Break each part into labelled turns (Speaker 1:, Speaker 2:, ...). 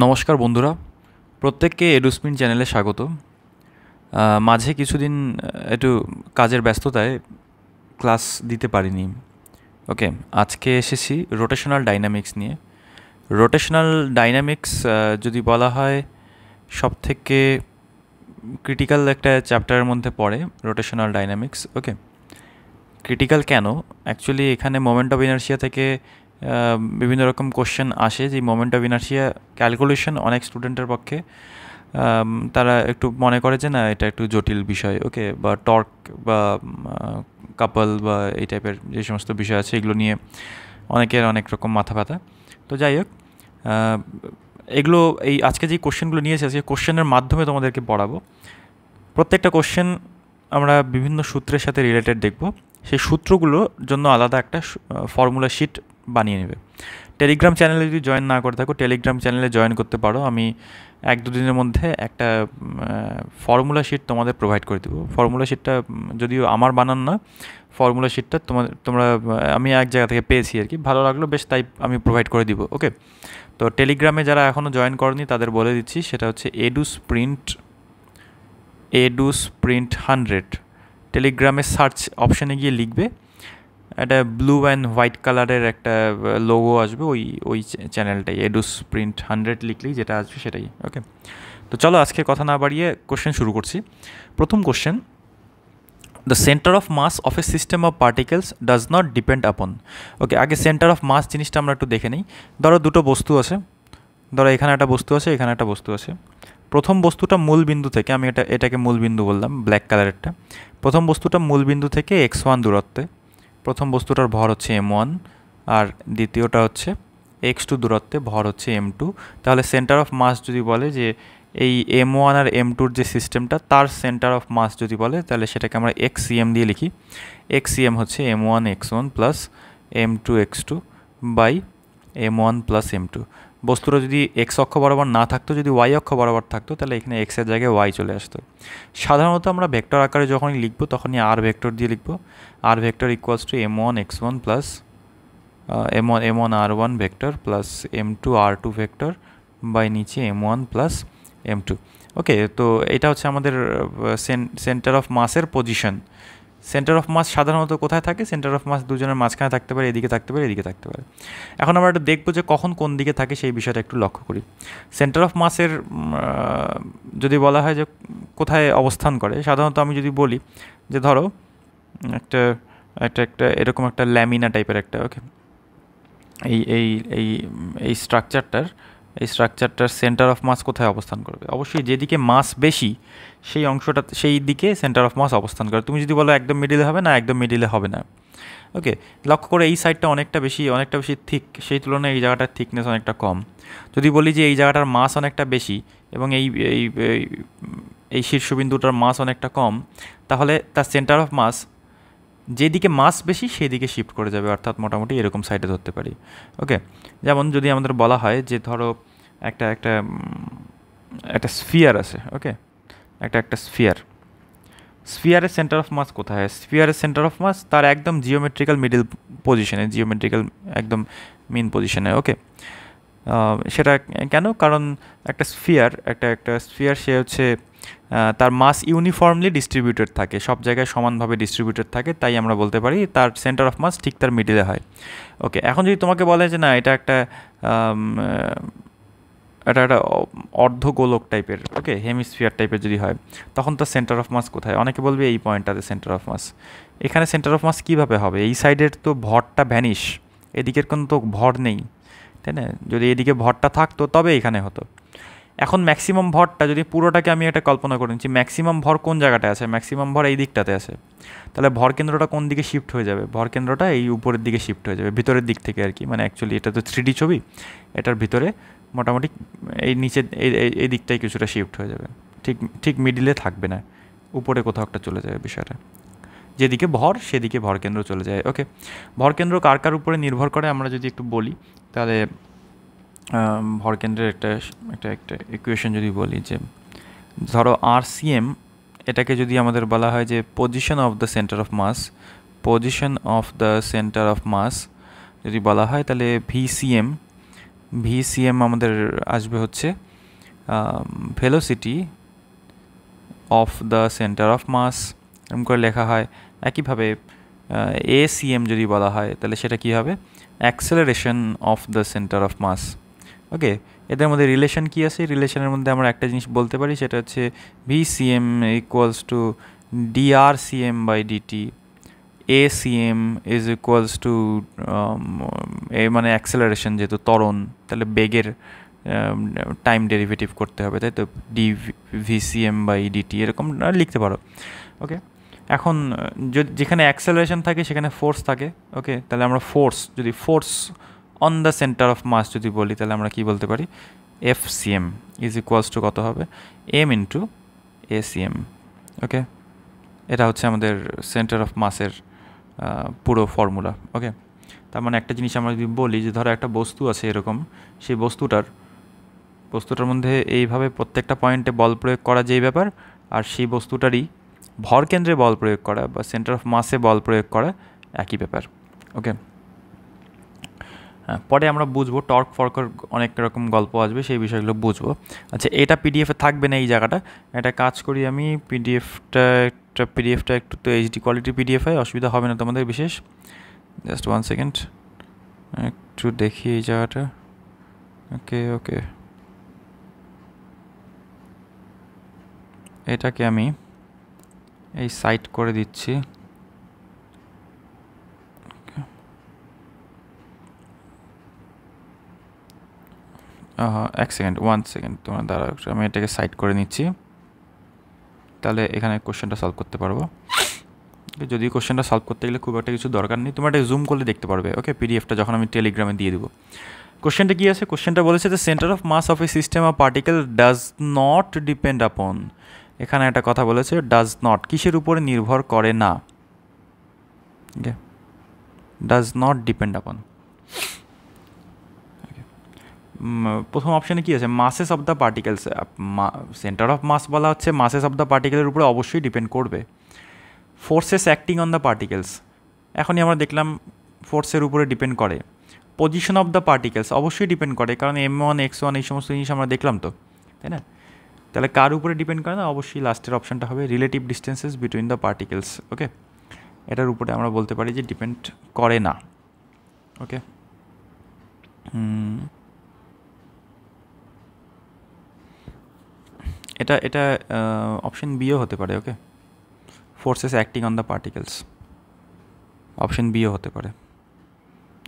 Speaker 1: নমস্কার বন্ধুরা, প্রত্যেককে এডুস্পিন চ্যানেলে স্বাগত। মাঝে কিছুদিন একটু কাজের ব্যস্ততায় ক্লাস দিতে পারিনি। ওকে, আজকে এসেছি রোটেশনাল ডাইনামিক্স নিয়ে। রোটেশনাল ডাইনামিক্স যদি বলা হয় সবথেকে ক্রিটিক্যাল একটা চ্যাপ্টারের মধ্যে পড়ে রোটেশনাল ডাইনামিক্স। ওকে, ক্রিটিক্যাল কেন? অ্যাকচুয়ালি এখানে মোমেন্ট অফ ইনার্শিয়া থেকে বিভিন্ন রকম কোশ্চেন আসে, যে মোমেন্ট অফ ইনার্শিয়া ক্যালকুলেশন অনেক স্টুডেন্টের পক্ষে তারা একটু মনে করে যে না, এটা একটু জটিল বিষয়। ওকে, বা টর্ক বা কাপল বা এই টাইপের যে সমস্ত বিষয় আছে, এগুলো নিয়ে অনেকের অনেক রকম মাথা ব্যথা। তো যাই হোক, এগুলো এই আজকে যে কোশ্চেনগুলো নিয়েছে, সেই কোশ্চেনের মাধ্যমে তোমাদেরকে পড়াবো। প্রত্যেকটা কোশ্চেন আমরা বিভিন্ন সূত্রের সাথে রিলেটেড দেখব। সেই সূত্রগুলোর জন্য আলাদা একটা ফর্মুলা শিট বানিয়ে নেবে। টেলিগ্রাম চ্যানেলে যদি জয়েন না করে থাকো, টেলিগ্রাম চ্যানেলে জয়েন করতে পারো। আমি 1-2 দিনের মধ্যে একটা ফর্মুলা শিট তোমাদের প্রোভাইড করে দেবো। ফর্মুলা শিটটা যদিও আমার বানান না, ফর্মুলা শিটটা তোমরা আমি এক জায়গা থেকে পেয়েছি আর কি, ভালো লাগলো বেশ, তাই আমি প্রোভাইড করে দিব। ওকে, তো টেলিগ্রামে যারা এখনও জয়েন করনি তাদের বলে দিচ্ছি, সেটা হচ্ছে এডুস্প্রিন্ট 100। টেলিগ্রামে সার্চ অপশানে গিয়ে লিখবে, একটা ব্লু অ্যান্ড হোয়াইট কালারের একটা লোগো আসবে, ওই চ্যানেলটাই এডুস্প্রিন্ট 100 লিখলেই যেটা আসবে সেটাই। ওকে, তো চলো আজকে কথা না বাড়িয়ে কোশ্চেন শুরু করছি। প্রথম question, the centre of mass of a system of particles does not depend upon. Okay, আগে সেন্টার অফ মাস জিনিসটা আমরা একটু দেখে নিই। ধরো দুটো বস্তু আছে, ধরো এখানে একটা বস্তু আছে, এখানে একটা বস্তু আছে। প্রথম বস্তুটা মূল বিন্দু থেকে, আমি এটাকে মূল বিন্দু বললাম, ব্ল্যাক কালারেরটা। প্রথম বস্তুটা মূল বিন্দু থেকে x1 দূরত্বে, প্রথম বস্তুটার ভর হচ্ছে m1, আর দ্বিতীয়টা হচ্ছে x2 দূরত্বে, ভর হচ্ছে m2। তাহলে সেন্টার অফ মাস যদি বলে যে এই m1 আর m2-র যে সিস্টেমটা, তার সেন্টার অফ মাস যদি বলে, তাহলে সেটাকে আমরা xcm দিয়ে লিখি। xcm হচ্ছে m1 x1 plus m2 x2 by m1 plus m2। বস্তুটা যদি এক্স অক্ষ বরাবর না থাকতো, যদি ওয়াই অক্ষ বরাবর থাকতো, তাহলে এখানে এক্সের জায়গায় ওয়াই চলে আসতো। সাধারণত আমরা ভেক্টর আকারে যখনই লিখবো তখনই আর ভেক্টর দিয়ে লিখবো। R vector equals to m1 x1 plus m1 r1 vector plus m2 r2 vector by নিচে m1 প্লাস m2। ওকে, তো এটা হচ্ছে আমাদের সেন্টার অফ মাসের পজিশন। সেন্টার অফ মাস সাধারণত কোথায় থাকে? সেন্টার অফ মাস দুজনের মাঝখানে থাকতে পারে, এদিকে থাকতে পারে, এদিকে থাকতে পারে। এখন আমরা একটু দেখবো যে কখন কোন দিকে থাকে, সেই বিষয়টা একটু লক্ষ্য করি। সেন্টার অফ মাসের যদি বলা হয় যে কোথায় অবস্থান করে, সাধারণত আমি যদি বলি যে ধরো একটা একটা একটা এরকম একটা ল্যামিনা টাইপের একটা, ওকে, এই এই এই এই স্ট্রাকচারটার সেন্টার অফ মাস কোথায় অবস্থান করবে? অবশ্যই যেদিকে মাস বেশি সেই অংশটা, সেই দিকে সেন্টার অফ মাস অবস্থান করে। তুমি যদি বলো একদম মিডিলে হবে না, একদম মিডিলে হবে না। ওকে, লক্ষ্য করে এই সাইডটা অনেকটা বেশি থিক, সেই তুলনায় এই জায়গাটার থিকনেস অনেকটা কম। যদি বলি যে এই জায়গাটার মাস অনেকটা বেশি এবং এই এই এই শীর্ষবিন্দুটার মাস অনেকটা কম, তাহলে তার সেন্টার অফ মাস যেদিকে মাস বেশি সেই দিকে শিফট করে যাবে, অর্থাৎ মোটামুটি এরকম সাইডে ধরতে পারি। ওকে, যেমন যদি আমাদের বলা হয় যে ধরো একটা একটা একটা স্ফিয়ার আছে। ওকে, একটা স্ফিয়ারের সেন্টার অফ মাস কোথায়? স্ফিয়ারের সেন্টার অফ মাস তার একদম জিওমেট্রিক্যাল মিডল পজিশনে, জিওমেট্রিক্যাল একদম মেন পজিশনে। ওকে, সেটা কেন? কারণ একটা স্ফিয়ার সে হচ্ছে তার মাস ইউনিফর্মলি ডিস্ট্রিবিউটেড থাকে, সব জায়গায় সমানভাবে ডিস্ট্রিবিউটেড থাকে, তাই আমরা বলতে পারি তার সেন্টার অফ মাস ঠিক তার মিডিলে হয়। ওকে, এখন যদি তোমাকে বলে যে না, এটা একটা একটা অর্ধগোলক টাইপের, ওকে, হেমিস্ফিয়ার টাইপের যদি হয়, তখন তার সেন্টার অফ মাস কোথায়? অনেকে বলবে এই পয়েন্টটাতে সেন্টার অফ মাস। এখানে সেন্টার অফ মাস কীভাবে হবে? এই সাইডের তো ভরটা ভ্যানিশ, এদিকের কোনো তো ভর নেই, তাই না? যদি এদিকে ভরটা থাকতো তবে এখানে হতো। এখন ম্যাক্সিমাম ভরটা, যদি পুরোটাকে আমি একটা কল্পনা করে নিচ্ছি, ম্যাক্সিমাম ভর কোন জায়গাটায় আছে? ম্যাক্সিমাম ভর এই দিকটাতে আছে। তাহলে ভর কেন্দ্রটা কোন দিকে শিফট হয়ে যাবে? ভর কেন্দ্রটা এই উপরের দিকে শিফট হয়ে যাবে, ভিতরের দিক থেকে আর কি। মানে অ্যাকচুয়ালি এটা তো 3D ছবি, এটার ভিতরে মোটামুটি এই নিচে এই দিকটাই কিছুটা শিফট হয়ে যাবে, ঠিক মিডিলে থাকবে না, উপরে কোথাও একটা চলে যাবে বিষয়টা। যেদিকে ভর সেদিকে ভরকেন্দ্র চলে যায়। ওকে, ভরকেন্দ্র কার কার উপরে নির্ভর করে আমরা যদি একটু বলি, তাহলে ভরকেন্দ্রের একটা একটা একটা ইকুয়েশন যদি বলি যে ধরো RCM, এটাকে যদি আমাদের বলা হয় যে position of the centre of mass যদি বলা হয়, তাহলে VCM VCM আমাদের আসবে হচ্ছে velocity of the centre of mass, এরকম করে লেখা হয়। একইভাবে ACM যদি বলা হয় তাহলে সেটা কী হবে, acceleration of the centre of mass. Okay, এদের মধ্যে রিলেশন কী আছে? রিলেশনের মধ্যে আমরা একটা জিনিস বলতে পারি, সেটা হচ্ছে VCM equals to DRCM/dt, ACM is equals two মানে অ্যাক্সেলারেশন, যেহেতু ত্বরণ তাহলে বেগের টাইম ডেরিভেটিভ করতে হবে, তাই তো, DVCM/dt এরকম লিখতে পারো। ওকে, এখন যেখানে অ্যাক্সেলারেশন থাকে সেখানে ফোর্স থাকে। ওকে, তাহলে আমরা যদি force on the centre of mass যদি বলি, তাহলে আমরা কি বলতে পারি, FCM ইজ ইকুয়ালস টু কত হবে, M ইন্টু ACM। ওকে, এটা হচ্ছে আমাদের সেন্টার অফ মাসের পুরো ফর্মুলা। ওকে, তার মানে একটা জিনিস আমরা যদি বলি যে ধরো একটা বস্তু আছে এরকম, সেই বস্তুটার মধ্যে এইভাবে প্রত্যেকটা পয়েন্টে বল প্রয়োগ করা যেই ব্যাপার, আর সেই বস্তুটারই ভরকেন্দ্রে বল প্রয়োগ করা বা সেন্টার অফ মাসে বল প্রয়োগ করা একই ব্যাপার। ওকে, পরে আমরা বুঝবো টর্ক ফর্কের অনেক রকম গল্প আসবে, সেই বিষয়গুলো বুঝবো। আচ্ছা, এটা পিডিএফে থাকবে না এই জায়গাটা, এটা কাজ করি আমি, পিডিএফটা একটু তো HD কোয়ালিটির পিডিএফ হয়, অসুবিধা হবে না তোমাদের বিশেষ। জাস্ট 1 সেকেন্ড, একটু দেখি এই জায়গাটা। ওকে ওকে, এটাকে আমি এই সাইট করে দিচ্ছি। এক সেকেন্ড, 1 সেকেন্ড তোমার দ্বারা আমি এটাকে সাইট করে নিচ্ছি, তাহলে এখানে কোশ্চেনটা সলভ করতে পারবো। যদি কোশ্চেনটা সলভ করতে গেলে খুব একটা কিছু দরকার নেই, তোমরা এটা জুম করলে দেখতে পারবে। ওকে, পিডিএফটা যখন আমি টেলিগ্রামে দিয়ে দেবো। কোশ্চেনটা কী আছে? কোশ্চেনটা বলেছে যে centre of mass of a system of particle does not depend upon. এখানে একটা কথা বলেছে, ডাজ নট, কিসের উপরে নির্ভর করে না। ওকে, ডাজ নট ডিপেন্ড আপন। প্রথম অপশানে কী আছে, masses of the particles. Centre of mass বলা হচ্ছে, মাসেস অফ দ্য পার্টিকেলের উপরে অবশ্যই ডিপেন্ড করবে। Forces acting on the particles, এখনই আমরা দেখলাম ফোর্সের উপরে ডিপেন্ড করে। পজিশন অফ দ্য পার্টিকেলস অবশ্যই ডিপেন্ড করে, কারণ M1 X1 এই সমস্ত জিনিস আমরা দেখলাম তো, তাই না? তাহলে কার উপরে ডিপেন্ড করে না? অবশ্যই লাস্টের অপশানটা হবে, relative distances between the particles. Okay, এটার উপরে আমরা বলতে পারি যে ডিপেন্ড করে না। ওকে, এটা অপশন বিও হতে পারে। Okay, forces acting on the particles, option বিও হতে পারে,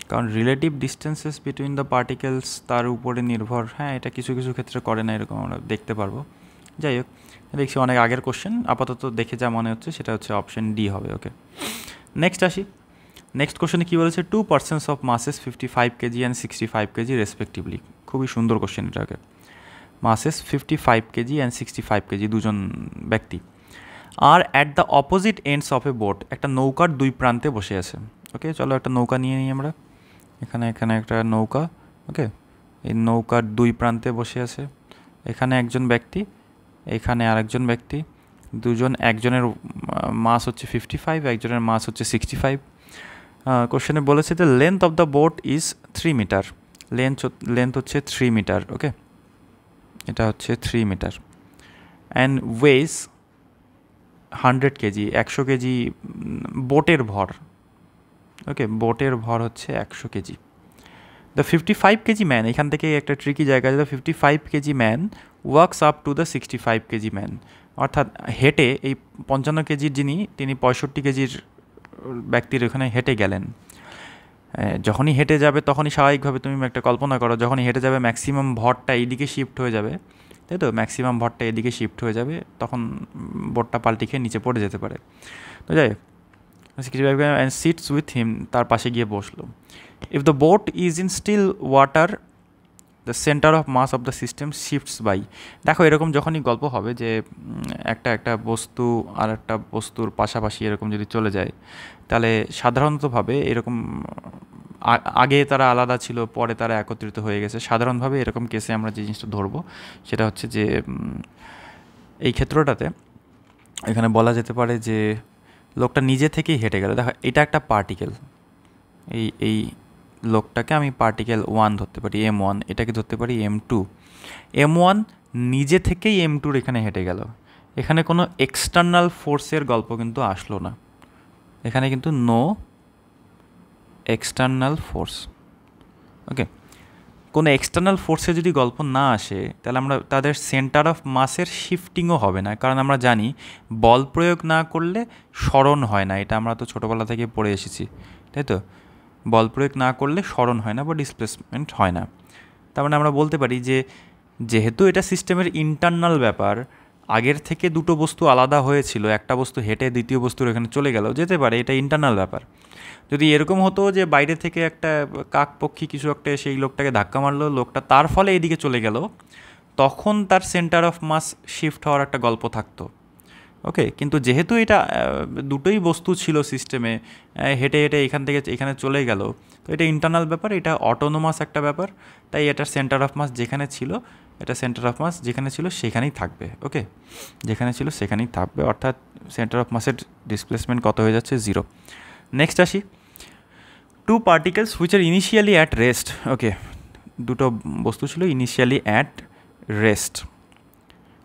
Speaker 1: কারণ relative distances between the particles তার উপরে নির্ভর। হ্যাঁ, এটা কিছু কিছু ক্ষেত্রে করে না, এরকম আমরা দেখতে পারবো। যাই হোক, দেখছি অনেক আগের কোশ্চেন, আপাতত দেখে যা মনে হচ্ছে সেটা হচ্ছে অপশন ডি হবে। ওকে, নেক্সট আসি। নেক্সট কোশ্চেনে কী বলেছে, 2 persons of মাসেস 55 KG and 65 KG respectively. খুবই সুন্দর কোশ্চেন এটাকে। মাসেস 55 কেজি অ্যান্ড 65 কেজি, দুজন ব্যক্তি, আর at the opposite ends of a boat, একটা নৌকার দুই প্রান্তে বসে আছে। ওকে, চলো একটা নৌকা নিয়ে নিই আমরা। এখানে একটা নৌকা। ওকে, এই নৌকার দুই প্রান্তে বসে আছে, এখানে একজন ব্যক্তি, এখানে আরেকজন ব্যক্তি, দুজন, একজনের মাস হচ্ছে 55, একজনের মাস হচ্ছে 65। কোশ্চেনে বলেছে যে length of the boat is 3 metre, length হচ্ছে 3 মিটার। ওকে, এটা হচ্ছে 3 metre, and weighs 100 KG, 100 KG বোটের ভর। ওকে, বোটের ভর হচ্ছে 100 কেজি। দ্য 55 কেজি ম্যান, এখান থেকে একটা ট্রিকি জায়গা, the 55 KG man works up to the 65 KG man, অর্থাৎ হেঁটে এই 55 কেজির যিনি, তিনি 65 কেজির ব্যক্তির ওখানে হেঁটে গেলেন। যখনই হেঁটে যাবে তখনই স্বাভাবিকভাবে তুমি একটা কল্পনা করো, যখনই হেঁটে যাবে ম্যাক্সিমাম ভরটা এইদিকে শিফট হয়ে যাবে, তাই তো, ম্যাক্সিমাম ভরটা এদিকে শিফট হয়ে যাবে, তখন বোটটা পাল্টি খেয়ে নিচে পড়ে যেতে পারে। তো যাই হোক, অ্যান্ড সিটস উইথ হিম, তার পাশে গিয়ে বসলো। If the boat is in still water the centre of mass of the system shifts by. দেখো, এরকম যখনই গল্প হবে যে একটা বস্তু আর একটা বস্তুর পাশাপাশি এরকম যদি চলে যায়, তাহলে সাধারণতভাবে এরকম আগে তারা আলাদা ছিল, পরে তারা একত্রিত হয়ে গেছে। সাধারণভাবে এরকম কেসে আমরা যে জিনিসটা ধরবো সেটা হচ্ছে যে এই ক্ষেত্রটাতে এখানে বলা যেতে পারে যে লোকটা নিজে থেকেই হেঁটে গেল। দেখো, এটা একটা পার্টিকেল, এই লোকটাকে আমি পার্টিকেল 1 ধরতে পারি M1, এটাকে ধরতে পারি M2। M1 নিজে থেকেই M2-র এখানে হেঁটে গেল, এখানে কোনো এক্সটার্নাল ফোর্সের গল্প কিন্তু আসলো না, এখানে কিন্তু নো এক্সটার্নাল ফোর্স। ওকে, কোনো এক্সটার্নাল ফোর্সে যদি গল্প না আসে তাহলে আমরা তাদের সেন্টার অফ মাসের শিফটিংও হবে না, কারণ আমরা জানি বল প্রয়োগ না করলে সরণ হয় না, এটা আমরা তো ছোটোবেলা থেকে পড়ে এসেছি, তাই তো? বল প্রয়োগ না করলে সরণ হয় না বা ডিসপ্লেসমেন্ট হয় না। তার মানে আমরা বলতে পারি যে যেহেতু এটা সিস্টেমের ইন্টারনাল ব্যাপার, আগের থেকে দুটো বস্তু আলাদা হয়েছিল, একটা বস্তু হেঁটে দ্বিতীয় বস্তুর এখানে চলে গেল, যেতে পারে, এটা ইন্টারনাল ব্যাপার। যদি এরকম হতো যে বাইরে থেকে একটা কাক পক্ষী কিছু একটা সেই লোকটাকে ধাক্কা মারলো, লোকটা তার ফলে এদিকে চলে গেল, তখন তার সেন্টার অফ মাস শিফট হওয়ার একটা গল্প থাকতো। ওকে, কিন্তু যেহেতু এটা দুটোই বস্তু ছিল সিস্টেমে, হেঁটে হেঁটে এখান থেকে এখানে চলে গেল, তো এটা ইন্টারনাল ব্যাপার, এটা অটোনোমাস একটা ব্যাপার, তাই এটার সেন্টার অফ মাস যেখানে ছিল, এটা সেন্টার অফ মাস যেখানে ছিল সেখানেই থাকবে। ওকে, যেখানে ছিল সেখানেই থাকবে, অর্থাৎ সেন্টার অফ মাসের ডিসপ্লেসমেন্ট কত হয়ে যাচ্ছে? 0। নেক্সট আসি, 2 particles which are initially at rest. ওকে, দুটো বস্তু ছিল initially at rest,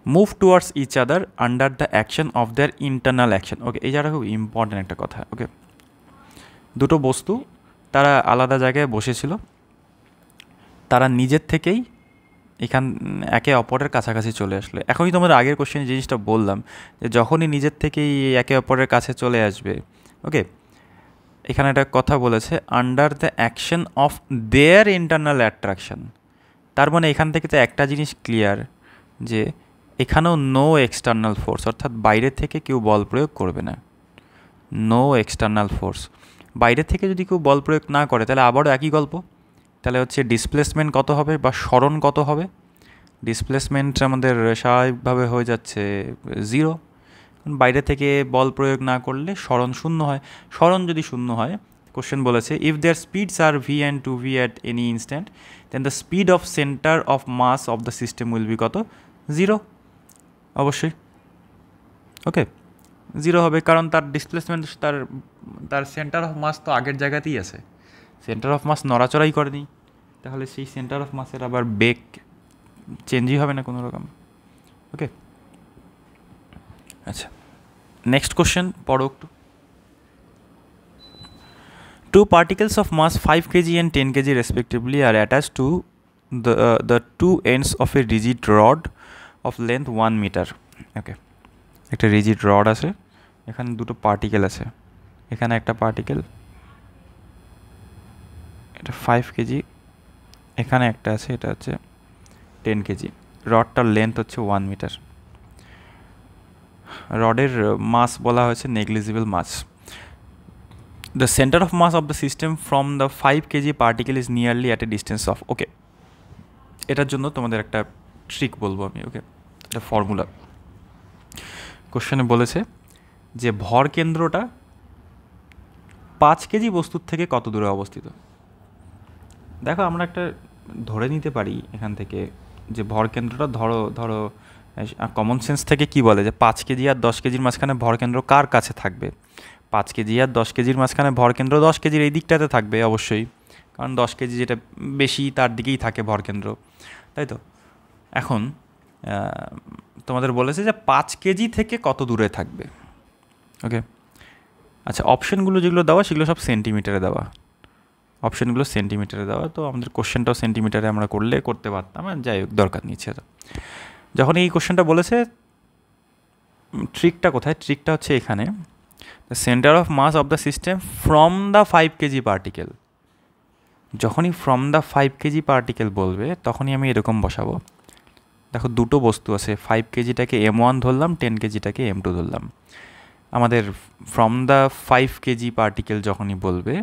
Speaker 1: move towards each other under the action of their internal action. Okay, এই জায়গাটা খুব ইম্পর্ট্যান্ট একটা কথা। ওকে, দুটো বস্তু তারা আলাদা জায়গায় বসেছিল, তারা নিজের থেকেই একে অপরের কাছাকাছি চলে আসলো। এখনই তোমাদের আগের কোশ্চেনে জিনিসটা বললাম যে যখনই নিজের থেকেই একে অপরের কাছে চলে আসবে, ওকে, এখানে একটা কথা বলেছে under the action of their internal attraction, তার মানে এখান থেকে তো একটা জিনিস ক্লিয়ার যে এখানেও নো এক্সটার্নাল ফোর্স, অর্থাৎ বাইরে থেকে কেউ বল প্রয়োগ করবে না, নো এক্সটার্নাল ফোর্স। বাইরে থেকে যদি কেউ বল প্রয়োগ না করে তাহলে আবারও একই গল্প, তাহলে হচ্ছে ডিসপ্লেসমেন্ট কত হবে বা সরণ কত হবে? ডিসপ্লেসমেন্ট আমাদের স্বাভাবিকভাবে হয়ে যাচ্ছে 0, বাইরে থেকে বল প্রয়োগ না করলে সরণ শূন্য হয়। সরণ যদি শূন্য হয়, কোশ্চেন বলেছে if their speeds are V and two V at any instant then the speed of centre of mass of the system will be কত? 0 অবশ্যই। ওকে, 0 হবে, কারণ তার ডিসপ্লেসমেন্ট তার সেন্টার অফ মাস তো আগের জায়গাতেই আছে, সেন্টার অফ মাস নড়াচড়াই করেনি, তাহলে সেই সেন্টার অফ মাসের আবার বেগ চেঞ্জই হবে না কোনো রকম। ওকে, আচ্ছা, নেক্সট কোশ্চেন পড়ো একটু। 2 particles of mass 5 kg and 10 kg respectively are attached to the two ends of a rigid rod of length 1 meter. ওকে, একটা রিজিড রড আছে, এখানে দুটো পার্টিকেল আছে, এখানে একটা পার্টিকেল, এটা 5 কেজি, এখানে একটা আছে, এটা হচ্ছে 10 কেজি। রডটার লেন্থ হচ্ছে 1 মিটার। রডের মাস বলা হয়েছে negligible mass. The center of mass of the system from the 5 kg particle is nearly at a distance of, ওকে, এটার জন্য তোমাদের একটা ট্রিক বলবো আমি। ওকে, এটা ফর্মুলা। কোশ্চেনে বলেছে যে ভর কেন্দ্রটা 5 কেজি বস্তুর থেকে কত দূরে অবস্থিত। দেখো, আমরা একটা ধরে নিতে পারি এখান থেকে যে ভর কেন্দ্রটা, ধরো কমন সেন্স থেকে কি বলে যে 5 কেজি আর 10 কেজির মাঝখানে ভর কেন্দ্র কার কাছে থাকবে? 5 কেজি আর 10 কেজির মাঝখানে ভর কেন্দ্র 10 কেজির এই দিকটাতে থাকবে অবশ্যই, কারণ 10 কেজি যেটা বেশি তার দিকেই থাকে ভর কেন্দ্র, তাই তো? এখন তোমাদের বলেছে যে 5 কেজি থেকে কত দূরে থাকবে। ওকে, আচ্ছা, অপশনগুলো যেগুলো দেওয়া সেগুলো সব সেন্টিমিটারে দেওয়া, অপশনগুলো সেন্টিমিটারে দেওয়া, তো আমাদের কোশ্চেনটাও সেন্টিমিটারে আমরা করতে পারতাম, যাই হোক দরকার নিচ্ছে। যখন এই কোশ্চেনটা বলেছে, ট্রিকটা কোথায়? ট্রিকটা হচ্ছে এখানে, the centre of mass of the system from the 5 KG particle. যখনই ফ্রম দ্য 5 কেজি পার্টিকেল বলবে তখনই আমি এরকম বসাবো। দেখো, দুটো বস্তু আছে, 5 কেজিটাকে M1 ধরলাম, 10 কেজিটাকে M2 ধরলাম। আমাদের ফ্রম দ্য 5 কেজি পার্টিকেল যখনই বলবে,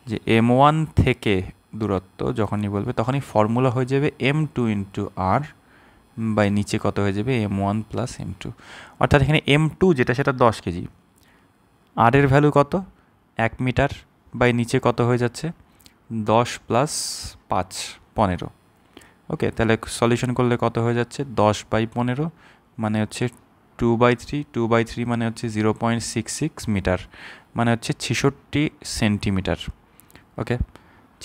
Speaker 1: যে M1 থেকে দূরত্ব যখনই বলবে, তখনই ফর্মুলা হয়ে যাবে M2 ইন্টু আর, বাই নিচে কত হয়ে যাবে? M1 plus M2। অর্থাৎ এখানে M2 যেটা, সেটা 10 কেজি, আর এর ভ্যালু কত? 1 মিটার, বাই নিচে কত হয়ে যাচ্ছে? 10 প্লাস 5 15। ওকে, তাহলে সলিউশন করলে কত হয়ে যাচ্ছে? 10/15 মানে হচ্ছে 2/3, 2/3 মানে হচ্ছে 0.66 মিটার, মানে হচ্ছে 66 সেন্টিমিটার। ওকে,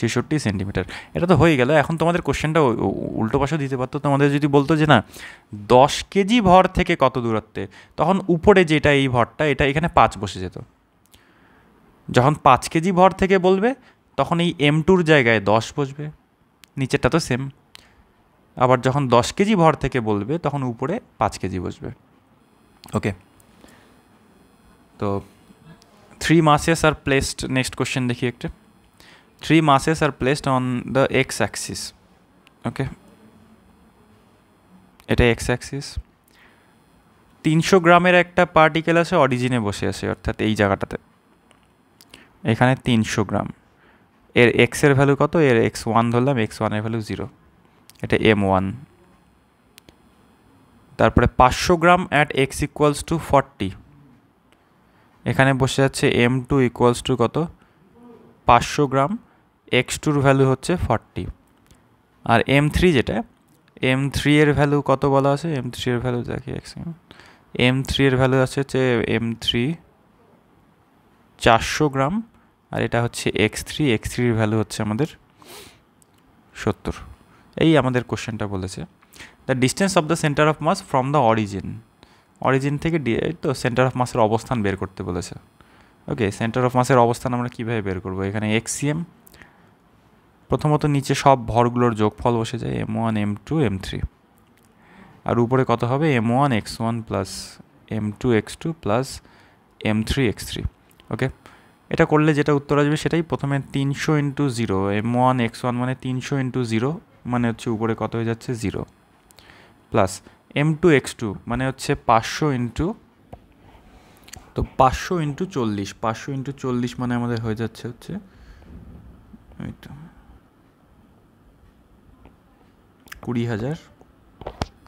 Speaker 1: 66 সেন্টিমিটার। এটা তো হয়ে গেল। এখন তোমাদের কোশ্চেনটা উল্টো পাশে দিতে পারতো, তোমাদের যদি বলতো যে না 10 কেজি ভর থেকে কত দূরত্বে, তখন উপরে যেটা এই ভরটা এটা এখানে 5 বসে যেত। যখন 5 কেজি ভর থেকে বলবে তখন এই M2-র জায়গায় 10 বসবে, নিচেরটা তো সেম। আবার যখন 10 কেজি ভর থেকে বলবে তখন উপরে 5 কেজি বসবে। ওকে, তো 3 masses are placed, next question দেখি একটা। 3 masses are placed on the x axis. ওকে, এটা x axis। 300 গ্রামের একটা পার্টিকেল আছে অরিজিনে বসে আছে, অর্থাৎ এই জায়গাটাতে, এখানে 300 গ্রাম। এর এক্স এর ভ্যালু কত? এর x1 ধরলাম, x1 এর ভ্যালু 0, এটা M1। তারপরে 500 গ্রাম অ্যাট x ইকুয়ালস টু 40, এখানে বসে যাচ্ছে M2 ইকুয়ালস টু কত? 500 গ্রাম, x2-র ভ্যালু হচ্ছে 40। আর M3 যেটা, M3 এর ভ্যালু কত বলা আছে? M3 এর ভ্যালু দেখি M3 এর ভ্যালু আছে হচ্ছে M3 400 গ্রাম, আর এটা হচ্ছে x3 এর ভ্যালু হচ্ছে আমাদের 70। এই আমাদের কোশ্চেনটা বলেছে the distance of the centre of mass from the origin থেকে তো সেন্টার অফ মাসের অবস্থান বের করতে বলেছে। ওকে, সেন্টার অফ মাসের অবস্থান আমরা কীভাবে বের করবো? এখানে xcm, প্রথমত নিচে সব ভরগুলোর যোগফল বসে যায়, M1 M2 M3, আর উপরে কত হবে? M1 x1 plus M2 x2 plus M3 x3। ওকে, এটা করলে যেটা উত্তর আসবে সেটাই। প্রথমে 300 ইন্টু 0, M1 x1 মানে 300 ইন্টু 0 মানে হচ্ছে উপরে কত হয়ে যাচ্ছে? 0, প্লাস M2 x2 মানে হচ্ছে 500 ইন্টু, তো 500 ইন্টু 40, 500 ইন্টু 40 মানে আমাদের হয়ে যাচ্ছে হচ্ছে 20,000।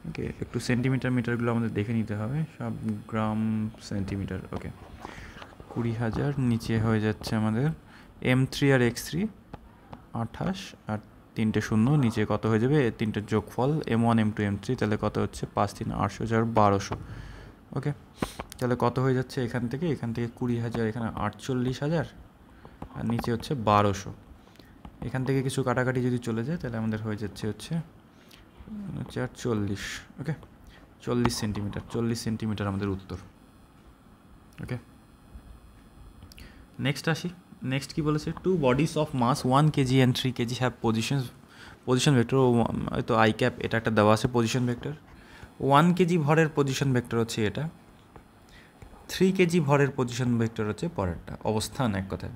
Speaker 1: ওকে, একটু সেন্টিমিটার মিটারগুলো আমাদের দেখে নিতে হবে, সব গ্রাম সেন্টিমিটার। ওকে, 20,000, নিচে হয়ে যাচ্ছে আমাদের M3 আর x3 28, আর 3টে শূন্য, নিচে কত হয়ে যাবে? 3টের যোগফল M1 M2 M3, তাহলে কত হচ্ছে? 5 3 800, 1200। ওকে, তাহলে কত হয়ে যাচ্ছে এখান থেকে 20,000, এখানে 48,000, আর নিচে হচ্ছে 1200। এখান থেকে কিছু কাটাকাটি যদি চলে যায় তাহলে আমাদের হয়ে যাচ্ছে হচ্ছে 40। ওকে, 40 সেন্টিমিটার, 40 সেন্টিমিটার আমাদের উত্তর। ওকে, নেক্সট আসি। নেক্সট কি বলেছে? 2 bodies of mass 1 kg and 3 kg have position vector, তো আই ক্যাপ, এটা একটা দেওয়া আছে পজিশন ভেক্টর। 1 কেজি ভরের পজিশন ভেক্টর হচ্ছে এটা, 3 কেজি ভরের পজিশন ভেক্টর হচ্ছে পরেরটা, অবস্থান এক কথায়।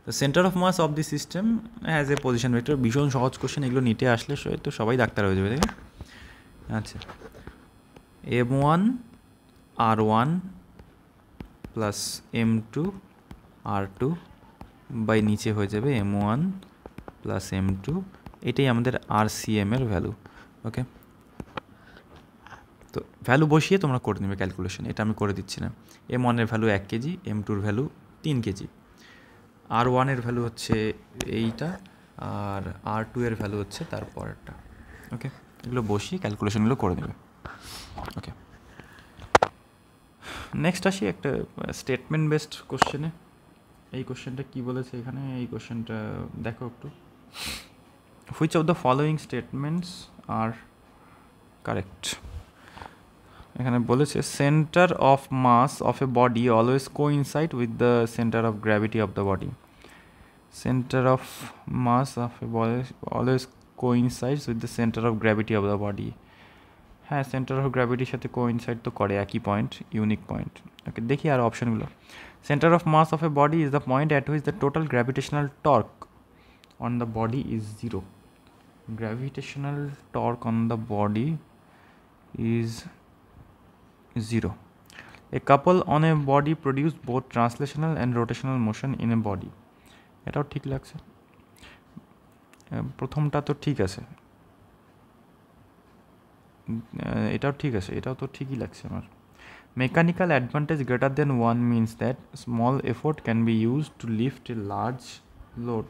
Speaker 1: তো centre of mass of the system has a position vector. ভীষণ সহজ কোশ্চেন, এগুলো নিটে আসলে তো সবাই ডাক্তার হয়ে যাবে, তাই না? আচ্ছা, M1 R1 plus M2 R2 by নিচে হয়ে যাবে M1 প্লাস M2, এটাই আমাদের RCM এর ভ্যালু। ওকে, তো ভ্যালু বসিয়ে তোমরা করে নেবে ক্যালকুলেশন, এটা আমি করে দিচ্ছি না। M1 এর ভ্যালু 1 কেজি, M2-র ভ্যালু 3 কেজি, R1 এর ভ্যালু হচ্ছে এইটা, আর R2 এর ভ্যালু হচ্ছে তারপরেরটা। ওকে, এগুলো বসিয়ে ক্যালকুলেশনগুলো করে নেবে। ওকে, নেক্সট আসি একটা স্টেটমেন্ট বেসড কোশ্চেনে। এই কোশ্চেনটা কী বলেছে এখানে? এই কোশ্চেনটা দেখো একটু। Which of the following statements are correct? এখানে বলেছে centre of mass of a body always coincide with the centre of gravity of the body. Centre of mass of a body always coincides with the centre of gravity of the body. হ্যাঁ, centre of গ্র্যাভিটির সাথে coincide তো করে, একই point, unique point. ওকে, দেখি আর অপশানগুলো। Centre of mass of a body is the point at which the total gravitational torque on the body is 0. Gravitational torque on the body is 0. A couple on a body produce both translational and rotational motion in a body. এটাও ঠিক লাগছে, প্রথমটা তো ঠিক আছে, এটাও ঠিক আছে, এটাও তো ঠিকই লাগছে আমার। Mechanical advantage greater than 1 means that small effort can be used to lift a large load.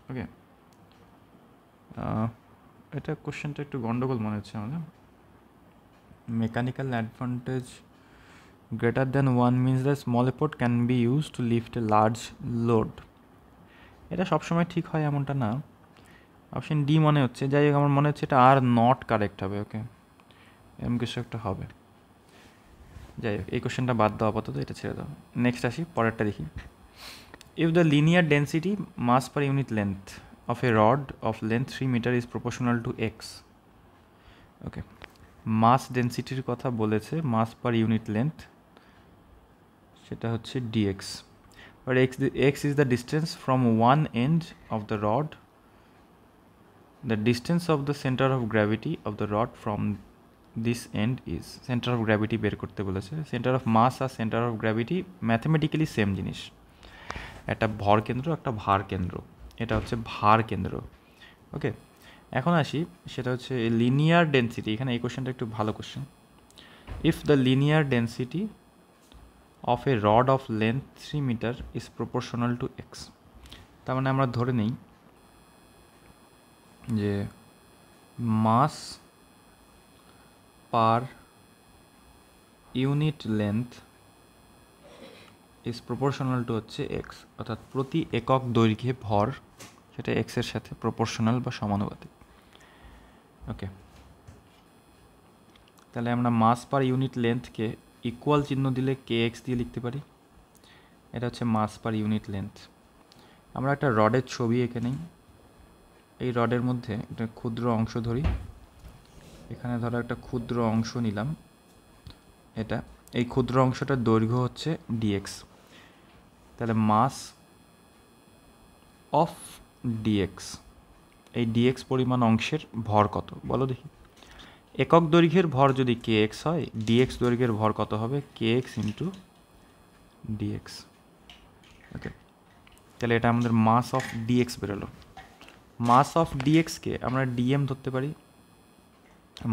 Speaker 1: ওকে, এটা কোশ্চেনটা একটু গন্ডগোল মনে হচ্ছে আমাদের। Mechanical advantage greater than 1 means the small effort can be use to lift a large load. এটা সবসময় ঠিক হয় এমনটা না। অপশন ডি মনে হচ্ছে, যাই হোক আমার মনে হচ্ছে এটা আর নট কারেক্ট হবে। ওকে, এরকম কিছু একটা হবে। যাই হোক এই কোশ্চেনটা বাদ দাও আপাতত, এটা ছেড়ে দাও। নেক্সট আসি, পরেরটা দেখি। If the linear density mass per unit length of a rod of length 3 metre is proportional to x. Okay, mass ডেন্সিটির কথা বলেছে, মাস পার ইউনিট লেন্থ, সেটা হচ্ছে d x. But x is the distance from one end of the rod, the distance of the center of gravity of the rod from this end is, center of gravity বের করতে বলেছে। center of mass আর center of gravity mathematically same জিনিস, একটা ভর কেন্দ্র একটা ভার কেন্দ্র, এটা হচ্ছে ভার কেন্দ্র। ওকে, এখন আসি, সেটা হচ্ছে লিনিয়ার ডেন্সিটি। এখানে এই কোশ্চেনটা একটু ভালো question. If the linear density of a rod of length 3 meter is proportional to x, তার মানে আমরা ধরে নিই যে mass per unit length is proportional to হচ্ছে এক্স, অর্থাৎ প্রতি একক দৈর্ঘ্যে ভর সেটা এক্সের সাথে প্রপোর্শনাল বা সমানুপাতিক। ওকে, তাহলে আমরা মাস পার ইউনিট লেন্থকে ইকুয়াল চিহ্ন দিলে কে এক্স দিয়ে লিখতে পারি। এটা হচ্ছে মাস পার ইউনিট লেন্থ। আমরা একটা রডের ছবি এঁকে নিই। এই রডের মধ্যে একটা ক্ষুদ্র অংশ ধরি, এখানে ধরো একটা ক্ষুদ্র অংশ নিলাম, এটা এই ক্ষুদ্র অংশটার দৈর্ঘ্য হচ্ছে ডিএক্স। তাহলে মাস অফ ডিএক্স, এই ডিএক্স পরিমাণ অংশের ভর কত বলো দেখি। একক দৈর্ঘ্যের ভর যদি কে এক্স হয়, ডিএক্স দৈর্ঘ্যের ভর কত হবে, কে এক্স ইন্টু ডিএক্স। ওকে, তাহলে এটা আমাদের মাস অফ ডিএক্স বেরোলো। মাস অফ ডিএক্সকে আমরা ডিএম ধরতে পারি।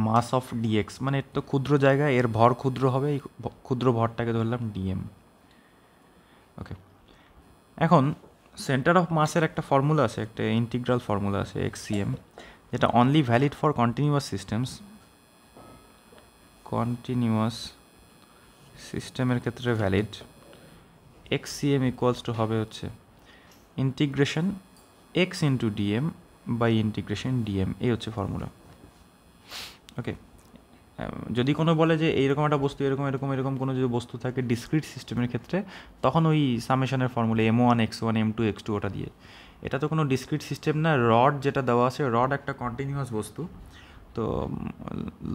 Speaker 1: মাস অফ ডিএক্স মানে এর তো ক্ষুদ্র জায়গা, এর ভর ক্ষুদ্র হবে, এই ক্ষুদ্র ভরটাকে ধরলাম ডিএম। ওকে, এখন সেন্টার অফ মাসের একটা ফর্মুলা আছে, একটা ইন্টিগ্রাল ফর্মুলা আছে এক্সসিএম, যেটা only valid for continuous systems. Continuous সিস্টেমের ক্ষেত্রে ভ্যালিড। এক্সসিএম ইকুয়ালস টু হবে হচ্ছে integration x into dm by integration dm, এই হচ্ছে ফর্মুলা। ওকে, যদি কোনো বলে যে এইরকম একটা বস্তু এরকম এরকম এরকম কোনো যদি বস্তু থাকে ডিসক্রিট সিস্টেমের ক্ষেত্রে, তখন ওই সামেশনের formula M1 X1 M2 X2 ওটা দিয়ে। এটা তো কোনো ডিসক্রিট সিস্টেম না, রড যেটা দেওয়া আছে, রড একটা কন্টিনিউয়াস বস্তু, তো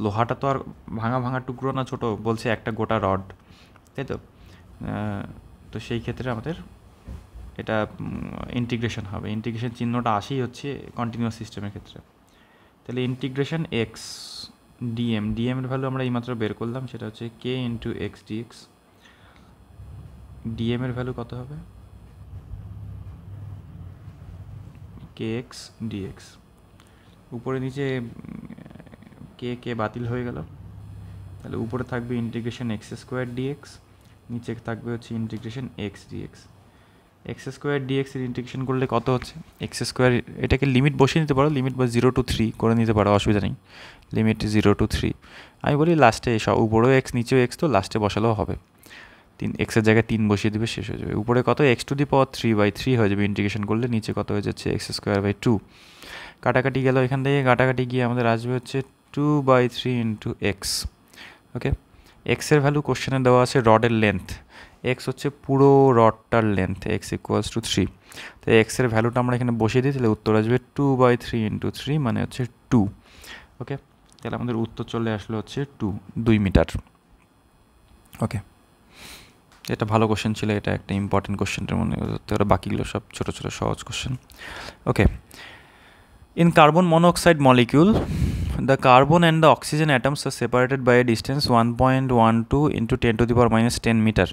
Speaker 1: লোহাটা তো আর ভাঙা ভাঙা টুকরো না, ছোটো বলছে একটা গোটা রড, তাই তো। তো সেই ক্ষেত্রে আমাদের এটা ইন্টিগ্রেশন হবে, ইন্টিগ্রেশন চিহ্নটা আসেই হচ্ছে কন্টিনিউয়াস সিস্টেমের ক্ষেত্রে। তাহলে ইন্টিগ্রেশন এক্স ডিএম, ডিএম এর ভ্যালু আমরা এইমাত্র বের করলাম, সেটা হচ্ছে কে ইন্টু এক্স ডিএক্স। ডিএম এর ভ্যালু কত হবে, কে এক্স ডিএক্স। উপরে নিচে কে কে বাতিল হয়ে গেল, তাহলে উপরে থাকবে ইন্টিগ্রেশন এক্স স্কোয়ার ডিএক্স, নিচে থাকবে হচ্ছে integration x dx. X square dx এর ইন্টিগ্রেশন করলে কত হচ্ছে, এক্স স্কোয়ার, এটাকে লিমিট বসিয়ে নিতে পারো, লিমিট বা 0 to 3 করে নিতে পারো, অসুবিধা নেই। লিমিট 0 to 3, আমি বলি লাস্টে সব উপরেও এক্স নিচেও এক্স, তো লাস্টে বসালেও হবে। 3 এক্সের জায়গায় 3 বসিয়ে দেবে, শেষ হয়ে যাবে। উপরে কত, এক্স টু দি পাওয়ার 3/3 হয়ে যাবে ইন্টিগ্রেশন করলে, নিচে কত হয়ে যাচ্ছে এক্স স্কোয়ার বাই 2। কাটাকাটি গেল, এখান থেকে কাটাকাটি গিয়ে আমাদের আসবে হচ্ছে 2/3 ইন্টু এক্স। ওকে, এক্সের ভ্যালু কোশ্চেনে দেওয়া আছে রডের লেন্থ, এক্স হচ্ছে পুরো রডটার লেন্থ, এক্স ইকুয়ালস টু 3। তো এক্সের ভ্যালুটা আমরা এখানে বসিয়ে দিই, তাহলে উত্তর আসবে 2/3 ইন্টু 3 মানে হচ্ছে 2। ওকে, তাহলে আমাদের উত্তর চলে আসলো হচ্ছে 2 মিটার। ওকে, এটা ভালো কোশ্চেন ছিল, এটা একটা ইম্পর্টেন্ট কোশ্চেনের মনে, বাকিগুলো সব ছোটো ছোটো সহজ question. Okay, in carbon monoxide molecule the carbon and the oxygen atoms are separated by a distance 1.12 into 10 to the power minus 10 meter।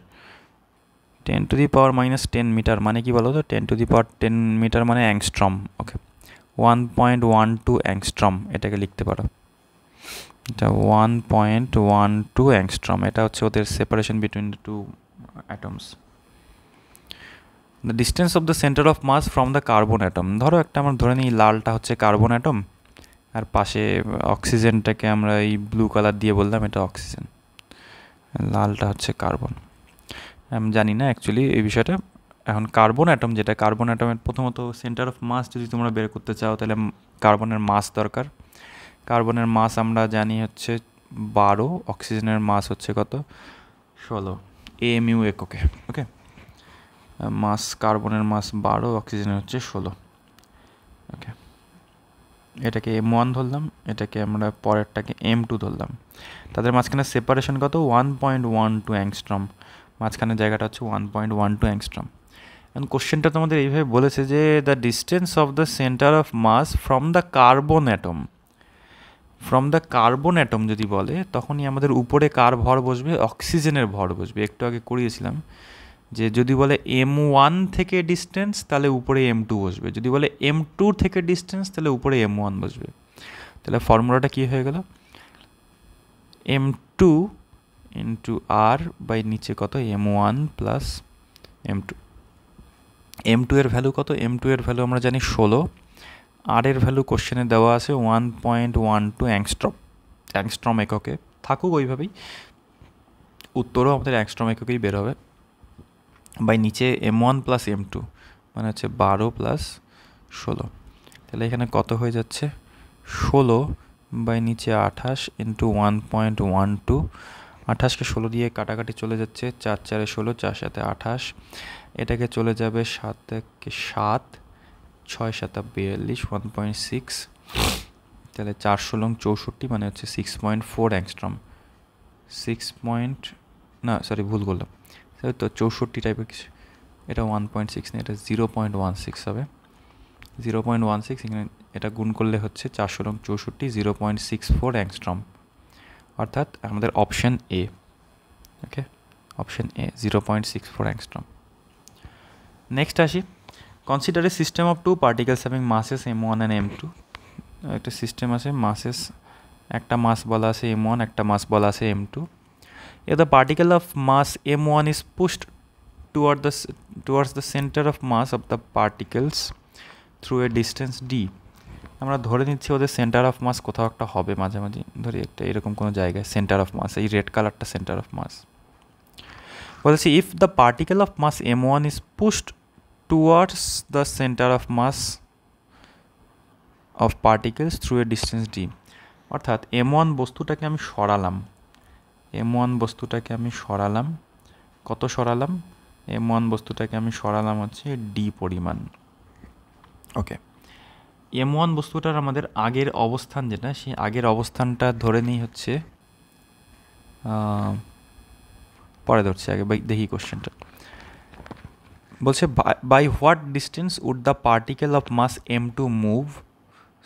Speaker 1: 10 to the power minus 10 meter মানে কি বলো তো, 10 to the power 10 meter মানে angstrom. Okay, 1.12 angstrom এটাকে লিখতে পারো, এটা 1.12 angstrom, এটা হচ্ছে ওদের separation between the two atoms. The distance of the centre of mass from the carbon atom, ধরো একটা আমরা ধরে নিই লালটা হচ্ছে কার্বন অ্যাটম, আর পাশে অক্সিজেনটাকে আমরা এই ব্লু কালার দিয়ে বললাম এটা অক্সিজেন, লালটা হচ্ছে কার্বন। আমি জানি না অ্যাকচুয়ালি এই বিষয়টা, এখন কার্বন অ্যাটম, যেটা কার্বন অ্যাটমের প্রথমত সেন্টার অফ মাস যদি তোমরা বের করতে চাও তাহলে কার্বনের মাস দরকার। কার্বনের মাস আমরা জানি হচ্ছে 12, অক্সিজেনের মাস হচ্ছে কত 16 AMU এককে। ওকে, মাস কার্বনের মাস 12, অক্সিজেনের হচ্ছে 16। ওকে, এটাকে M1 ধরলাম, এটাকে আমরা পরেরটাকে M2 ধরলাম। তাদের মাঝখানে সেপারেশন কত 1.12 অ্যাংস্ট্রম, মাঝখানে জায়গাটা হচ্ছে 1.12 অ্যাংস্ট্রম। এখন কোশ্চেনটা তোমাদের এইভাবে বলেছে যে the distance of the centre of mass from the carbon atom, from the carbon atom যদি বলে তখনই আমাদের উপরে কার ভর বসবে, অক্সিজেনের ভর বসবে। একটু আগে করিয়েছিলাম যে যদি বলে M1 থেকে ডিস্টেন্স তাহলে উপরে M2 বসবে, যদি বলে M2 থেকে ডিস্টেন্স তাহলে উপরে M1 বসবে। তাহলে ফর্মুলাটা কী হয়ে গেল, M2 ইন্টু আর বাই নিচে কত M1 প্লাস M2। M2 এর ভ্যালু কত, M2 এর ভ্যালু আমরা জানি 16, আর এর ভ্যালু কোশ্চেনে দেওয়া আছে 1.12 অ্যাংস্ট্রম এককে। থাকুক ওইভাবেই, উত্তরও আমাদের অ্যাংস্ট্রম এককেই বের হবে। বাই নিচে M1 প্লাস M2 মানে হচ্ছে 12 প্লাস 16। তাহলে এখানে কত হয়ে যাচ্ছে 16 বাই নিচে 28 ইন্টু 1.12। 28কে 16 দিয়ে কাটাকাটি চলে যাচ্ছে, 4 4 16, 4 7 28, এটাকে চলে যাবে 7 7, 6 7 42, 1.6। তাহলে 4 16 64 মানে হচ্ছে 6.4 অ্যাংস্ট্রম। ভুল করলাম, তো 64 টাইপের কিছু, এটা 1.6 না, এটা 0.16 হবে। 0.16 এখানে এটা গুণ করলে হচ্ছে 4 16 64, 0.64 অ্যাংস্ট্রম, অর্থাৎ আমাদের option A. Okay, option A 0.64 angstrom. Next আসি, consider a system of two particles having masses M1 and M2। একটা সিস্টেম আছে, মাসেস, একটা মাস বলা আছে M1, একটা মাস বলা আছে M2। If the particle of mass M1 is pushed towards the center of mass of the particles through a distance d, আমরা ধরে নিচ্ছি ওদের সেন্টার অফ মাস কোথাও একটা হবে, মাঝামাঝি ধরি একটা এরকম কোনো জায়গায় সেন্টার অফ মাস, এই রেড কালারটা সেন্টার অফ মাস। বলেছি if the particle of mass M1 is pushed towards the center of mass of particles through a distance d, অর্থাৎ M1 বস্তুটাকে আমি সরালাম, M1 বস্তুটাকে আমি সরালাম, কত সরালাম, M1 বস্তুটাকে আমি সরালাম হচ্ছে d পরিমাণ। ওকে, M1 বস্তুটার আমাদের আগের অবস্থান যেটা, সেই আগের অবস্থানটা ধরে নিই হচ্ছে, পরে ধরছি, আগে দেখি কোশ্চেনটা বলছে by what distance would the particle of mass M2 move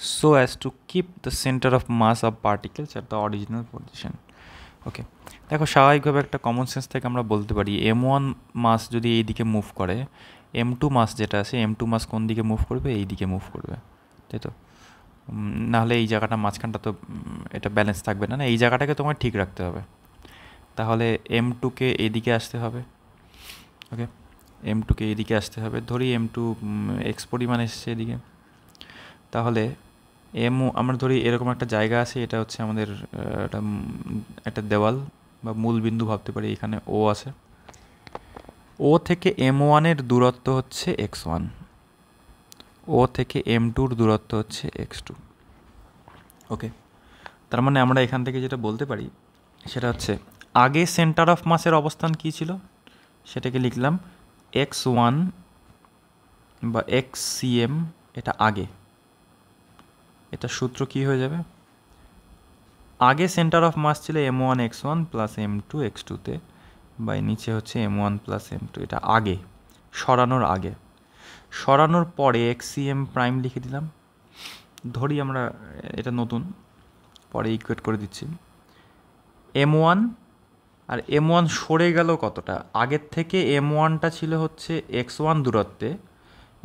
Speaker 1: so as to keep the centre of mass of particles at the original position. Okay, দেখো স্বাভাবিকভাবে একটা কমন সেন্স থেকে আমরা বলতে পারি M1 মাস যদি এই দিকে মুভ করে, M2 মাস যেটা আছে, M2 মাস কোন দিকে মুভ করবে, এই দিকে মুভ করবে, তাই তো? নাহলে এই জায়গাটা মাঝখানটা তো এটা ব্যালেন্স থাকবে না, এই জায়গাটাকে তোমার ঠিক রাখতে হবে। তাহলে M2কে এইদিকে আসতে হবে। ওকে, M2কে এইদিকে আসতে হবে, ধরি M2 x পরিমাণ এসছে এদিকে। তাহলে আমরা ধরি এরকম একটা জায়গা আছে, এটা হচ্ছে আমাদের একটা দেওয়াল বা মূল বিন্দু ভাবতে পারি, এখানে ও আছে। ও থেকে M1 এর দূরত্ব হচ্ছে x1, ও থেকে M2 দূরত্ব হচ্ছে x2। ওকে, তার মানে আমরা এখান থেকে যেটা বলতে পারি সেটা হচ্ছে আগে সেন্টার অফ মাসের অবস্থান কী ছিল সেটাকে লিখলাম x1 বা xcm, এটা আগে, এটা সূত্র কি হয়ে যাবে, আগে সেন্টার অফ মাস ছিল M1 x1 plus M2 x2তে, by নিচে হচ্ছে M1 প্লাস M2, এটা আগে, সরানোর আগে। সরানোর পরে xcm প্রাইম লিখে দিলাম, ধরি আমরা এটা নতুন, পরে ইকুয়েট করে দিচ্ছি। M1 আর M1 সরে গেল কতটা, আগের থেকে M1টা ছিল হচ্ছে x1 দূরত্বে,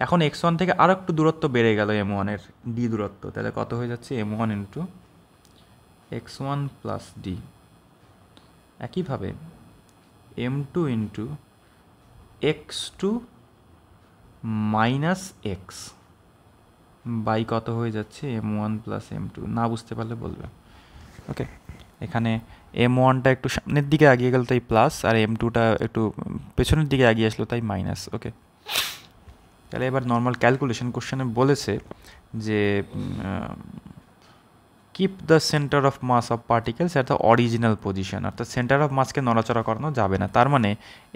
Speaker 1: এখন x1 থেকে আরও একটু দূরত্ব বেড়ে গেল M1 এর d দূরত্ব, তাহলে কত হয়ে যাচ্ছে M1 into x1 plus d। একইভাবে M2 into x2 minus x by কত হয়ে যাচ্ছে M1 প্লাস M2, না বুঝতে পারলে বলবে। ওকে, এখানে M1টা একটু সামনের দিকে এগিয়ে গেল তাই প্লাস, আর M2টা একটু পেছনের দিকে এগিয়ে আসলো তাই মাইনাস। ওকে, তাহলে এবার নর্মাল ক্যালকুলেশন কোশ্চেনে বলেছে যে keep the centre of mass of particles at the original position, অর্থাৎ সেন্টার অফ মাসকে নড়াচড়া করানো যাবে না, তার মানে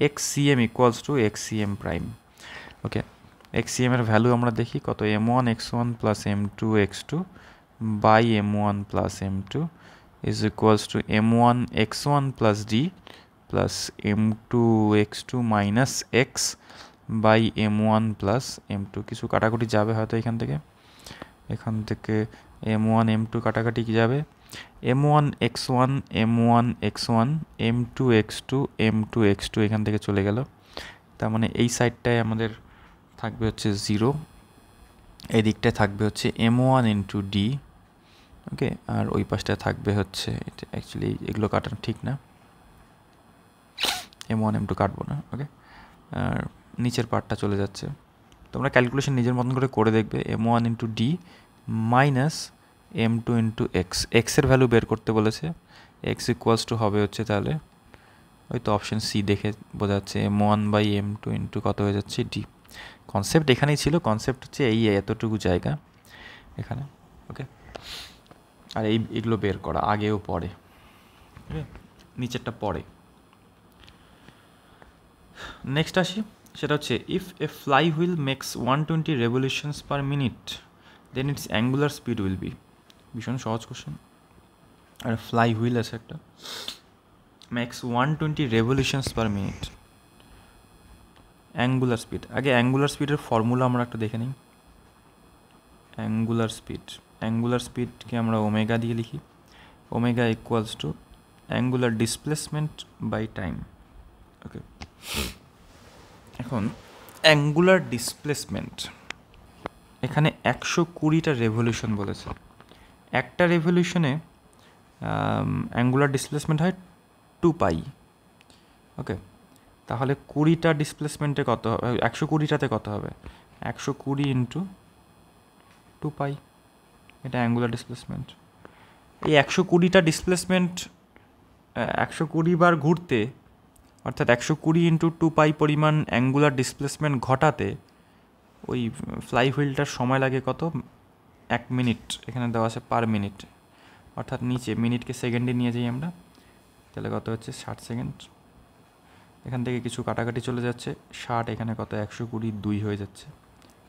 Speaker 1: x c m equals to x c m prime. Okay, x c এমের ভ্যালু আমরা দেখি কত, m one x one plus m two x two by m one plus m two is equals to m one x one plus d plus m two x two minus x by m one plus m two. কিছু কাটাকুটি যাবে হয়তো এখান থেকে M one m two কাটাকাটি কি যাবে, m one x one m one x one m two x two m two x two এখান থেকে চলে গেল, তার মানে এই সাইডটায় আমাদের থাকবে হচ্ছে 0, এই দিকটায় থাকবে হচ্ছে এম ওয়ান ইন্টু ডি। ওকে, আর ওই পাশটায় থাকবে হচ্ছে, এটা অ্যাকচুয়ালি এগুলো কাটানো ঠিক না, এম ওয়ান এম টু কাটবো না। ওকে, আর নিচের পার্টটা চলে যাচ্ছে, তোমরা ক্যালকুলেশন নিজের মতন করে দেখবে। M one into d minus m two into x, এক্সের ভ্যালু বের করতে বলেছে, এক্স ইকুয়ালস টু হবে হচ্ছে তাহলে ওই তো অপশান সি দেখে বোঝা যাচ্ছে m one by m two into কত হয়ে যাচ্ছে ডি। কনসেপ্ট এখানেই ছিল, কনসেপ্ট হচ্ছে এই এতটুকু জায়গা এখানে। ওকে, আর এগুলো বের করা আগেও পরে, ওকে, নিচেরটা পরে। নেক্সট আসি, সেটা হচ্ছে if a fly wheel makes 120 revolutions per minute then its angular speed will be. ভীষণ সহজ কোশ্চেন। আর ফ্লাই হুইল আছে একটা, makes 120 revolutions per minute, angular speed. আগে অ্যাঙ্গুলার স্পিডের ফর্মুলা আমরা একটা দেখে নিই। অ্যাঙ্গুলার স্পিডকে আমরা ওমেগা দিয়ে লিখি, omega equals to angular displacement by time. Okay, এখন অ্যাঙ্গুলার ডিসপ্লেসমেন্ট এখানে 120টা রেভলিউশন বলেছে, একটা রেভলিউশনে অ্যাঙ্গুলার ডিসপ্লেসমেন্ট হয় 2 পাই। ওকে, তাহলে 20টা ডিসপ্লেসমেন্টে কত হবে, 120টাতে কত হবে, 120 ইন্টু 2 পাই, এটা অ্যাঙ্গুলার ডিসপ্লেসমেন্ট। এই 120টা ডিসপ্লেসমেন্ট 120 বার ঘুরতে, অর্থাৎ 120 ইন্টু 2 পাই পরিমাণ অ্যাঙ্গুলার ডিসপ্লেসমেন্ট ঘটাতে ওই ফ্লাই হুইলটার সময় লাগে কত, 1 মিনিট। এখানে দেওয়া আছে পার মিনিট, অর্থাৎ নিচে মিনিটকে সেকেন্ডে নিয়ে যাই আমরা, তাহলে কত হচ্ছে 60 সেকেন্ড। এখান থেকে কিছু কাটাকাটি চলে যাচ্ছে, 60 এখানে কত 120 2 হয়ে যাচ্ছে,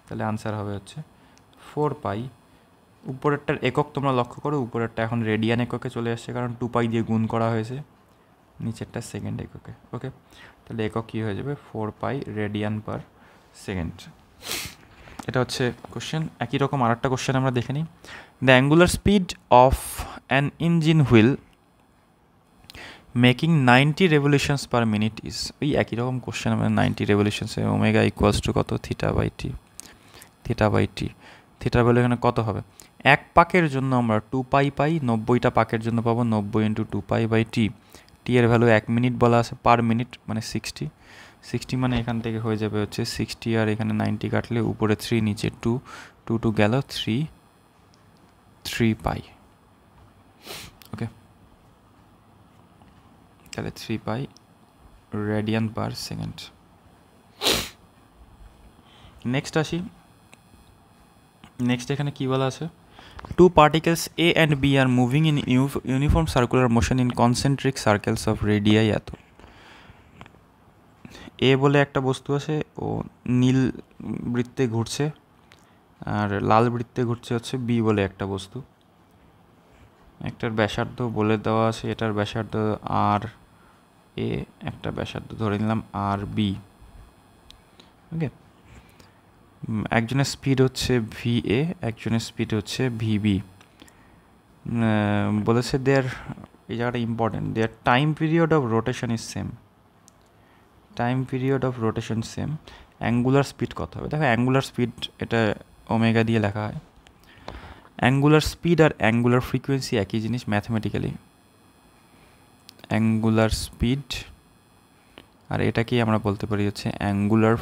Speaker 1: তাহলে আনসার হবে হচ্ছে 4 পাই। উপরেরটার একক তোমরা লক্ষ্য করো, উপরেরটা এখন রেডিয়ান এককে চলে আসছে কারণ 2 পাই দিয়ে গুণ করা হয়েছে, নিচেরটা সেকেন্ড এককে। ওকে, তাহলে একক কী হয়ে যাবে, 4 পাই রেডিয়ান পার সেকেন্ড। এটা হচ্ছে কোশ্চেন। একই রকম আর একটা কোশ্চেন আমরা দেখে নিই। The angular speed of an engine wheel making 90 revolutions per minute is. ওই একই রকম কোশ্চেন আমরা 90 রেভলিউশনসে ওমেগা ইকুয়ালস টু কত, থিটা বাই টি। থিটার ভ্যালু এখানে কত হবে, এক পাকের জন্য আমরা 2 পাই পাই, 90টা পাকের জন্য পাবো 90 ইন্টু 2 পাই বাই টি। টি এর ভ্যালু 1 মিনিট বলা আছে, পার মিনিট মানে 60 মানে এখান থেকে হয়ে যাবে হচ্ছে 60, আর এখানে 90 কাটলে উপরে 3 নিচে 2 গেল 3 পাই। ওকে, তাহলে 3 পাই রেডিয়ান পার সেকেন্ড। নেক্সট আসি, নেক্সট এখানে কী বলা আছে, 2 particles A and B are moving in uniform circular motion in concentric circles of radii এত। এ বলে একটা বস্তু আছে, ও নীল বৃত্তে ঘুরছে, আর লাল বৃত্তে ঘুরছে হচ্ছে বি বলে একটা বস্তু। একটার ব্যাসার্ধ বলে দেওয়া আছে, এটার ব্যাসার্ধ আর এ, একটা ব্যাসার্ধ ধরে নিলাম আর বি। ওকে, একজনের স্পিড হচ্ছে ভি এ, একজনের স্পিড হচ্ছে ভিবি। বলেছে দেয়ার, এই জায়গাটা important, there time period of rotation is same, angular speed কত হবে, দেখো অ্যাঙ্গুলার স্পিড এটা ওমেগা দিয়ে লেখা হয়। অ্যাঙ্গুলার স্পিড আর অ্যাঙ্গুলার ফ্রিকোয়েন্সি একই জিনিস ম্যাথমেটিক্যালি। অ্যাঙ্গুলার স্পিড আর এটাকেই আমরা বলতে পারি হচ্ছে অ্যাঙ্গুলার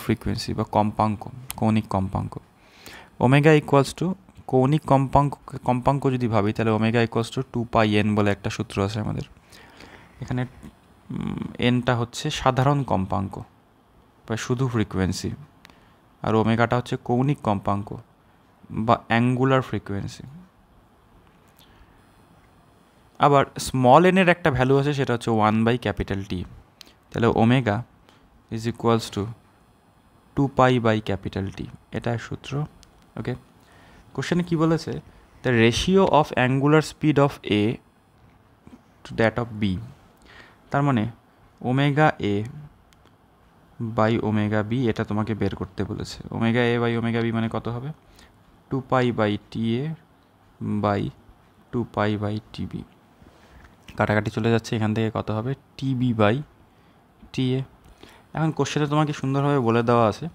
Speaker 1: ফ্রিকোয়েন্সি, বা কম্পাঙ্ক, কৌণিক কম্পাঙ্ক। ওমেগা ইকুয়ালস টু কৌণিক কম্পাঙ্ক যদি ভাবি তাহলে ওমেগা ইকুয়ালস টু 2 পাই এন বলে একটা সূত্র আছে আমাদের। এখানে এনটা হচ্ছে সাধারণ কম্পাঙ্ক বা শুধু ফ্রিকোয়েন্সি, আর ওমেগাটা হচ্ছে কৌণিক কম্পাঙ্ক বা অ্যাঙ্গুলার ফ্রিকোয়েন্সি। আবার স্মল এনের একটা ভ্যালু আছে, সেটা হচ্ছে 1/T। তাহলে omega is equals two 2π/T, এটা সূত্র। ওকে, কোশ্চেনে কী বলেছে, the ratio of angular speed of A to that of B. তার মানে omega A by omega B, এটা তোমাকে বের করতে বলেছে। Omega A by omega B মানে কত হবে, 2π/T/2π/TB। কাটাকাটি চলে যাচ্ছে, এখান থেকে কত হবে, TB/TA। এখন কোশ্চেনে তোমাকে সুন্দরভাবে বলে দেওয়া আছে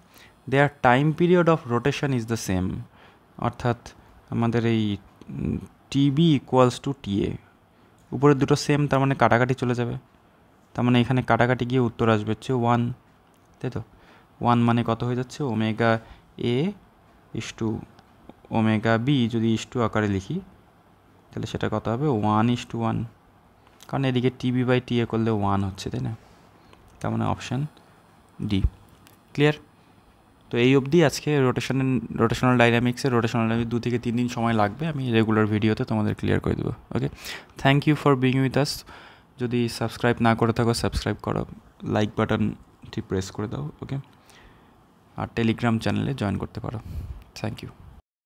Speaker 1: দেয়ার time period of rotation is the same, অর্থাৎ আমাদের এই TB ইকুয়ালস টু TA, উপরের দুটো সেম, তার মানে কাটাকাটি চলে যাবে। তার মানে এখানে কাটাকাটি গিয়ে উত্তর আসবে হচ্ছে 1, তাই তো। 1 মানে কত হয়ে যাচ্ছে, omega A is to omega B, যদি ইস টু আকারে লিখি তাহলে সেটা কত হবে, 1:1, কারণ এদিকে TB/TA করলে 1 হচ্ছে, তাই না। তার মানে অপশান ডি। ক্লিয়ার? তো এই অবধি আজকে রোটেশনাল ডাইনামিক্সের 2 থেকে 3 দিন সময় লাগবে, আমি রেগুলার ভিডিওতে তোমাদের ক্লিয়ার করে দেবো। Okay, thank you for being with us. যদি সাবস্ক্রাইব না করে থাকো সাবস্ক্রাইব করো, লাইক বাটনটি প্রেস করে দাও। ওকে, আর টেলিগ্রাম চ্যানেলে জয়েন করতে পারো। Thank you.